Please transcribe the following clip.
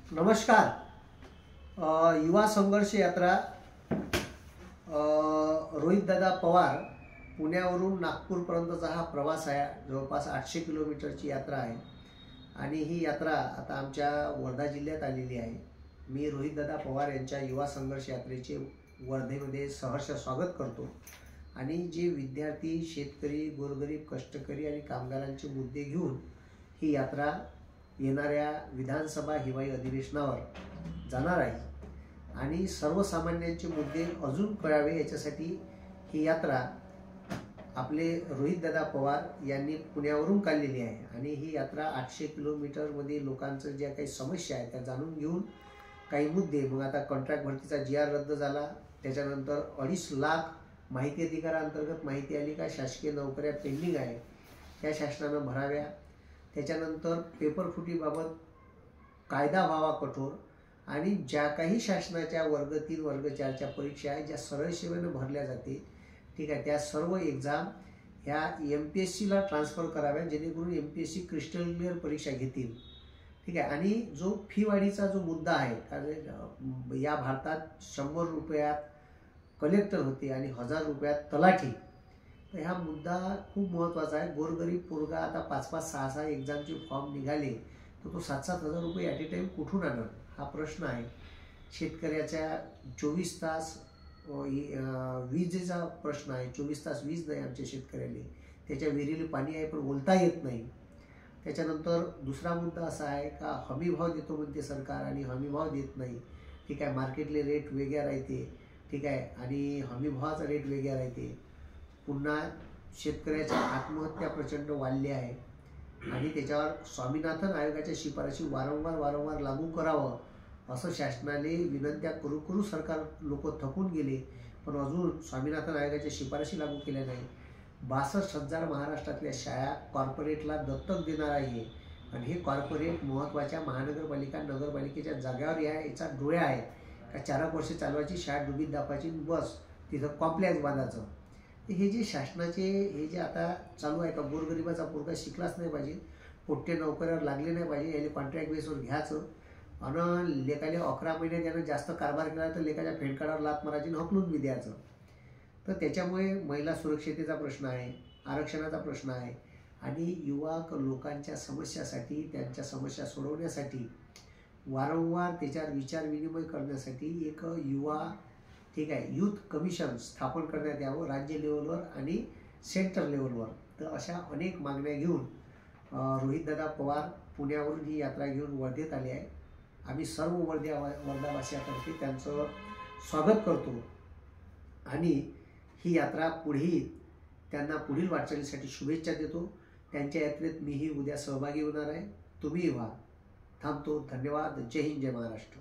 नमस्कार। युवा संघर्ष यात्रा रोहितदादा पवार पुण्यावरून नागपूरपर्यंतचा हा प्रवास आहे। जवळपास 800 किलोमीटरची यात्रा आहे आणि ही यात्रा आता आमच्या वर्धा जिल्ह्यात आलेली आहे। मी रोहितदादा पवार यांच्या युवा संघर्ष यात्रेचे वर्धेमध्ये सहर्ष स्वागत करतो आणि जे विद्यार्थी, शेतकरी, गोरगरीब, कष्टकरी आणि कामगारांचे मुद्दे घेऊन ही यात्रा येणाऱ्या विधानसभा हिवाळी अधिवेशनावर जाणार आहे आणि सर्वसामान्यांचे मुद्दे अजून कळावे याच्यासाठी ही यात्रा आपले रोहितदादा पवार यांनी पुण्यावरून काढलेली आहे आणि ही यात्रा 800 किलोमीटरमध्ये लोकांचं ज्या काही समस्या आहेत त्या जाणून घेऊन काही मुद्दे, मग आता कॉन्ट्रॅक्ट भरतीचा GR रद्द झाला, त्याच्यानंतर 2.5 लाख माहिती अधिकारांतर्गत माहिती आली का शासकीय नोकऱ्या पेंडिंग आहे त्या शासनानं भराव्या, त्याच्यानंतर पेपर फुटीबाबत कायदा व्हावा कठोर आणि ज्या काही शासनाच्या वर्ग 3 वर्ग 4च्या परीक्षा आहेत ज्या सरळ सेवेने भरल्या जाते, ठीक आहे, त्या सर्व एक्झाम ह्या MPSCला ट्रान्सफर कराव्या जेणेकरून MPSC क्रिस्टल क्लिअर परीक्षा घेतील, ठीक आहे। आणि जो फी वाढीचा जो मुद्दा आहे, कारण या भारतात 100 रुपयात कलेक्टर होते आणि 1000 रुपयात तलाठी, तर हा मुद्दा खूप महत्त्वाचा आहे। गोरगरीब पोरगा आता 5-5, 6-6 एक्झामचे फॉर्म निघाले तर तो 7-7 हजार रुपये ॲट ए टाईम कुठून आणणार हा प्रश्न आहे। शेतकऱ्याच्या 24 तास विजेचा प्रश्न आहे, 24 तास वीज नाही आमच्या शेतकऱ्याला, त्याच्या विहिरीला पाणी आहे पण बोलता येत नाही। त्याच्यानंतर दुसरा मुद्दा असा आहे का हमीभाव देतो म्हणते सरकार आणि हमीभाव देत नाही, ठीक आहे, मार्केटले रेट वेगळा राहते, ठीक आहे, आणि हमीभावाचा रेट वेगळा राहते। पुन्हा शेतकऱ्याच्या आत्महत्या प्रचंड वाढल्या आहे आणि त्याच्यावर स्वामीनाथन आयोगाच्या शिफारशी वारंवार लागू करावं असं शासनाने विनंत्या करू सरकार लोक थकून गेले, पण अजून स्वामीनाथन आयोगाच्या शिफारशी लागू केल्या नाही। 62,000 महाराष्ट्रातल्या शाळा कॉर्पोरेटला दत्तक देणार आहे आणि हे कॉर्पोरेट महत्त्वाच्या महानगरपालिका नगरपालिकेच्या जागेवर याचा डोळ्या आहे का 4 वर्ष चालवायची शाळा डुबीत दापायची बस तिथं कॉम्प्लेक्स बांधायचं। हे जे शासनाचे हे जे आता चालू आहे का गोरगरिबाचा पोरगा शिकलाच नाही पाहिजे, पोट्टे नोकऱ्यावर लागले नाही पाहिजे, याला कॉन्ट्रॅक्ट बेसवर घ्यायचं आणि लेखाले 11 महिने त्यानं जास्त कारभार केला तर लेखाच्या फेडकाडावर लात मारायची आणि हकलून बी द्यायचं। तर त्याच्यामुळे महिला सुरक्षेचा प्रश्न आहे, आरक्षणाचा प्रश्न आहे आणि युवा लोकांच्या समस्यासाठी, त्यांच्या समस्या सोडवण्यासाठी वारंवार त्याच्यावर विचार विनिमय करण्यासाठी एक युवा, ठीक आहे, यूथ कमिशन स्थापन करण्यात यावं राज्य लेवलवर आणि सेंटर लेवलवर। तर अशा अनेक मागण्या घेऊन रोहितदादा पवार पुण्यावरून ही यात्रा घेऊन वर्धेत आले आहे। आम्ही सर्व वर्धावासियांतर्फे त्यांचं स्वागत करतो आणि ही यात्रा त्यांना पुढील वाटचालीसाठी शुभेच्छा देतो। त्यांच्या यात्रेत मीही उद्या सहभागी होणार आहे, तुम्हीही व्हा। थांबतो। धन्यवाद। जय हिंद, जय महाराष्ट्र।